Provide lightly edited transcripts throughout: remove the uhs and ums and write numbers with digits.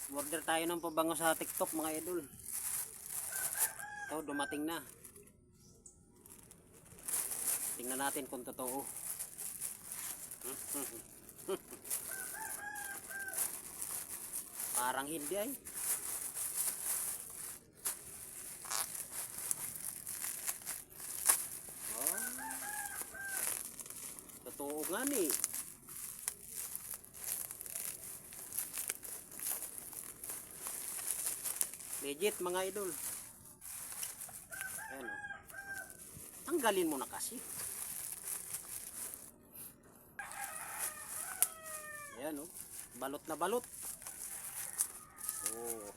Order tayo ng pabango sa TikTok mga idol. Ito dumating na. Tingnan natin kung totoo. Parang hindi ay. Oh. Totoo nga ni. Legit mga idol. Ayan o. Tanggalin mo na kasi. Ayan o. Balot na balot. Oh.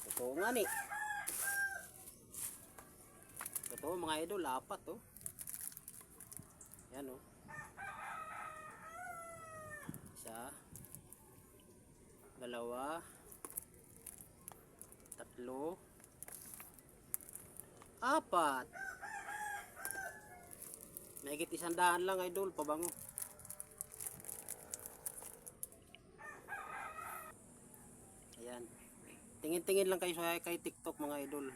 Totoo nga ni. Totoo mga idol. Apat o. Ayan o. Isa. Dalawa. Tatlo. Apat. Mahigit 100 lang idol, pabango. Ayan. Tingin-tingin lang kayo sa kay TikTok mga idol.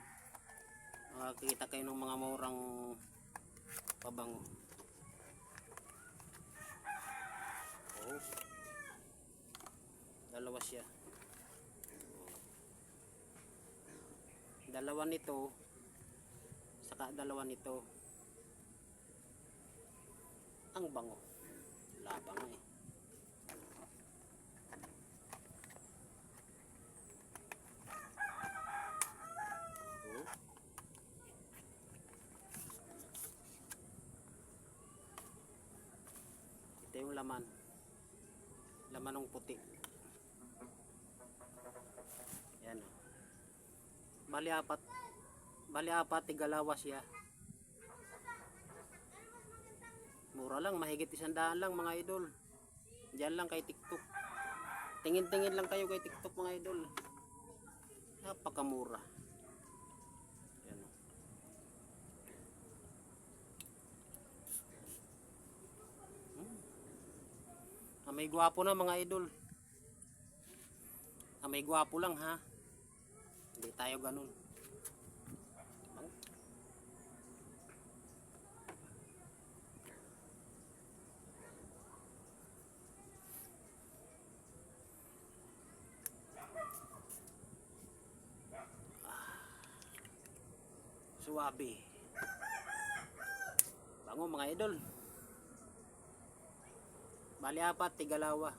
Makikita kayo ng mga murang pabango. Oh. Dalawa siya. Dalawa nito saka dalawa nito. Ang bango. Labang eh. Oh. Ito yung laman. Laman ng puti. Yan o. Bali apat, tigalawa siya. Mura lang, mahigit 100 lang mga idol. Diyan lang kay TikTok. Tingin-tingin lang kayo kay TikTok mga idol. Napakamura. Yan o. May gwapo na mga idol. May gwapo lang ha. Hindi tayo ganun. Suwabe. Bango mga idol. Bali apat, tigalawa.